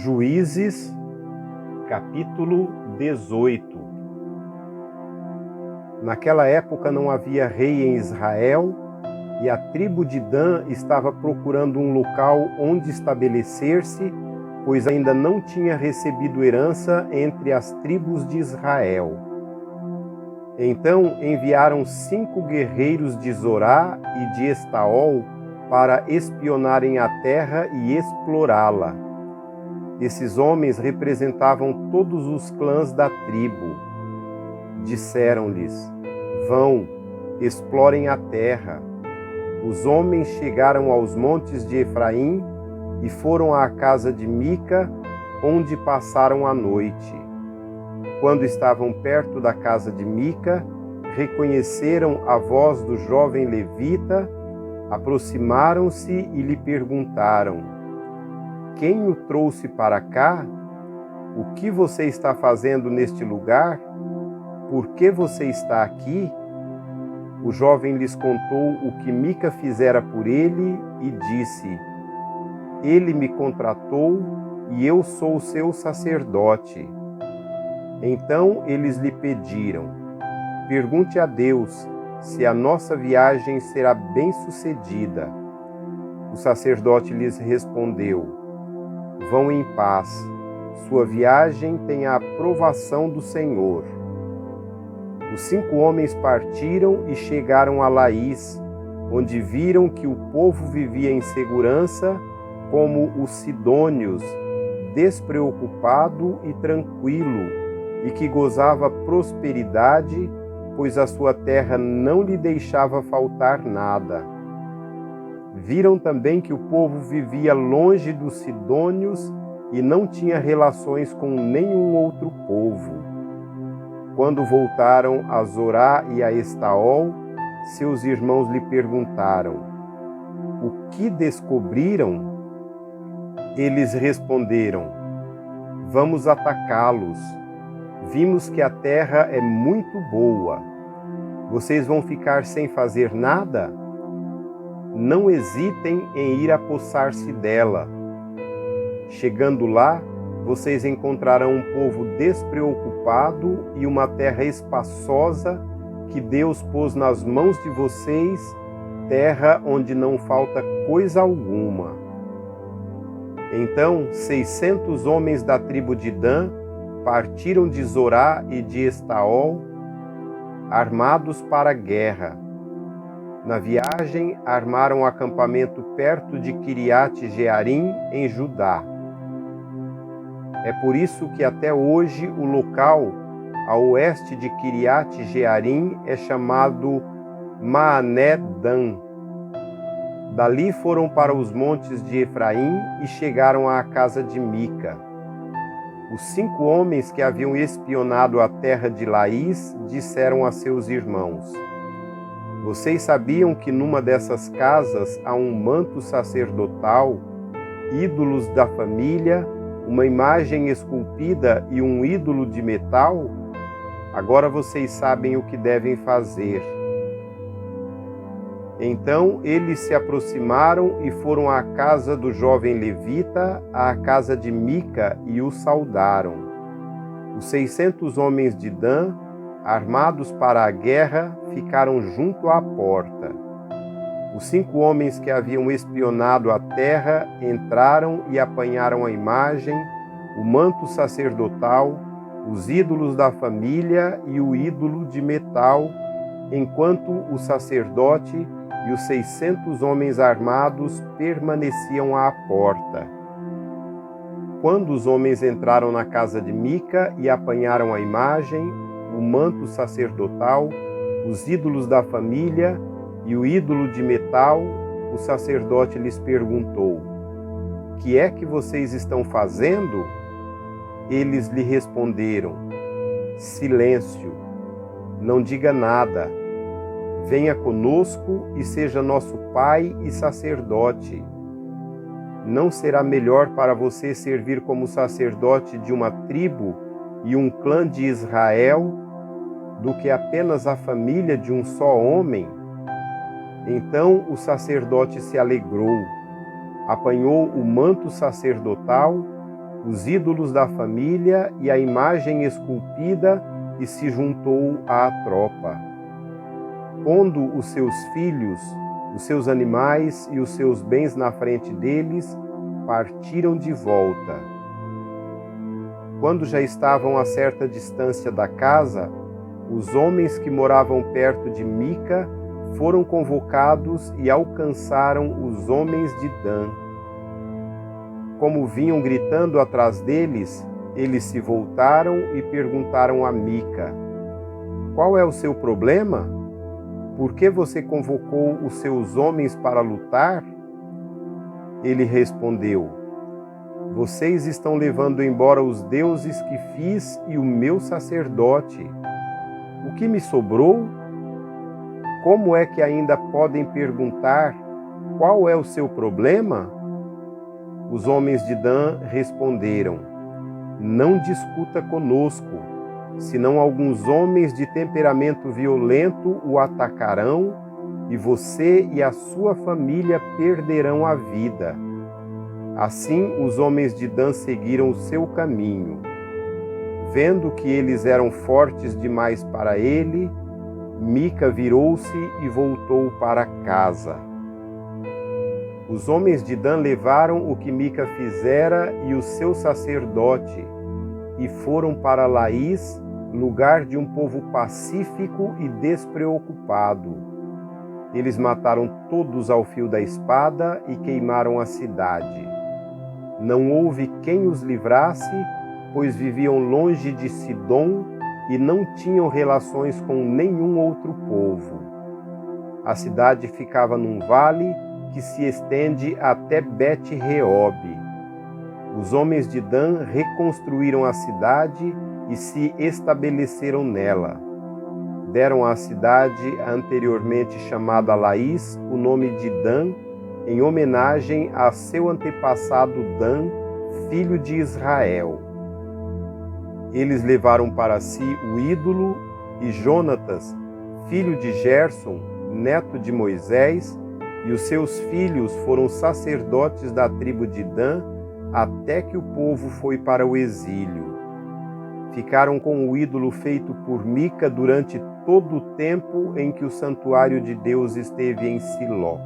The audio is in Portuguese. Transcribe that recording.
Juízes, capítulo 18. Naquela época não havia rei em Israel, e a tribo de Dan estava procurando um local onde estabelecer-se, pois ainda não tinha recebido herança entre as tribos de Israel. Então enviaram 5 guerreiros de Zorá e de Estaol para espionarem a terra e explorá-la. Esses homens representavam todos os clãs da tribo. Disseram-lhes: vão, explorem a terra. Os homens chegaram aos montes de Efraim e foram à casa de Mica, onde passaram a noite. Quando estavam perto da casa de Mica, reconheceram a voz do jovem levita, aproximaram-se e lhe perguntaram: quem o trouxe para cá? O que você está fazendo neste lugar? Por que você está aqui? O jovem lhes contou o que Mica fizera por ele e disse: ele me contratou e eu sou seu sacerdote. Então eles lhe pediram: pergunte a Deus se a nossa viagem será bem-sucedida. O sacerdote lhes respondeu: vão em paz, sua viagem tem a aprovação do Senhor. Os 5 homens partiram e chegaram a Laís, onde viram que o povo vivia em segurança, como os sidônios, despreocupado e tranquilo, e que gozava prosperidade, pois a sua terra não lhe deixava faltar nada. Viram também que o povo vivia longe dos sidônios e não tinha relações com nenhum outro povo. Quando voltaram a Zorá e a Estaol, seus irmãos lhe perguntaram: o que descobriram? Eles responderam: vamos atacá-los. Vimos que a terra é muito boa. Vocês vão ficar sem fazer nada? Não hesitem em ir apossar-se dela. Chegando lá, vocês encontrarão um povo despreocupado e uma terra espaçosa que Deus pôs nas mãos de vocês, terra onde não falta coisa alguma. Então 600 homens da tribo de Dan partiram de Zorá e de Estaol, armados para a guerra. Na viagem, armaram acampamento perto de Quiriate Jearim, em Judá. É por isso que até hoje o local, a oeste de Quiriate Jearim, é chamado Maané Dan. Dali foram para os montes de Efraim e chegaram à casa de Mica. Os 5 homens que haviam espionado a terra de Laís disseram a seus irmãos: vocês sabiam que numa dessas casas há um manto sacerdotal, ídolos da família, uma imagem esculpida e um ídolo de metal? Agora vocês sabem o que devem fazer. Então eles se aproximaram e foram à casa do jovem levita, à casa de Mica, e o saudaram. Os 600 homens de Dan, armados para a guerra, ficaram junto à porta. Os 5 homens que haviam espionado a terra entraram e apanharam a imagem, o manto sacerdotal, os ídolos da família e o ídolo de metal, enquanto o sacerdote e os 600 homens armados permaneciam à porta. Quando os homens entraram na casa de Mica e apanharam a imagem, o manto sacerdotal, os ídolos da família e o ídolo de metal, o sacerdote lhes perguntou: que é que vocês estão fazendo? Eles lhe responderam: silêncio, não diga nada. Venha conosco e seja nosso pai e sacerdote. Não será melhor para você servir como sacerdote de uma tribo e um clã de Israel do que apenas a família de um só homem? Então o sacerdote se alegrou, apanhou o manto sacerdotal, os ídolos da família e a imagem esculpida, e se juntou à tropa. Pondo os seus filhos, os seus animais e os seus bens na frente deles, partiram de volta. Quando já estavam a certa distância da casa, os homens que moravam perto de Mica foram convocados e alcançaram os homens de Dan. Como vinham gritando atrás deles, eles se voltaram e perguntaram a Mica: "Qual é o seu problema? Por que você convocou os seus homens para lutar?" Ele respondeu: "Vocês estão levando embora os deuses que fiz e o meu sacerdote. O que me sobrou? Como é que ainda podem perguntar qual é o seu problema?" Os homens de Dan responderam: "Não discuta conosco, senão alguns homens de temperamento violento o atacarão e você e a sua família perderão a vida." Assim os homens de Dan seguiram o seu caminho. Vendo que eles eram fortes demais para ele, Mica virou-se e voltou para casa. Os homens de Dan levaram o que Mica fizera e o seu sacerdote, e foram para Laís, lugar de um povo pacífico e despreocupado. Eles mataram todos ao fio da espada e queimaram a cidade. Não houve quem os livrasse, pois viviam longe de Sidom e não tinham relações com nenhum outro povo. A cidade ficava num vale que se estende até Bet-Reobe. Os homens de Dan reconstruíram a cidade e se estabeleceram nela. Deram à cidade, anteriormente chamada Laís, o nome de Dan, em homenagem a seu antepassado Dan, filho de Israel. Eles levaram para si o ídolo, e Jonatas, filho de Gerson, neto de Moisés, e os seus filhos foram sacerdotes da tribo de Dan, até que o povo foi para o exílio. Ficaram com o ídolo feito por Mica durante todo o tempo em que o santuário de Deus esteve em Siló.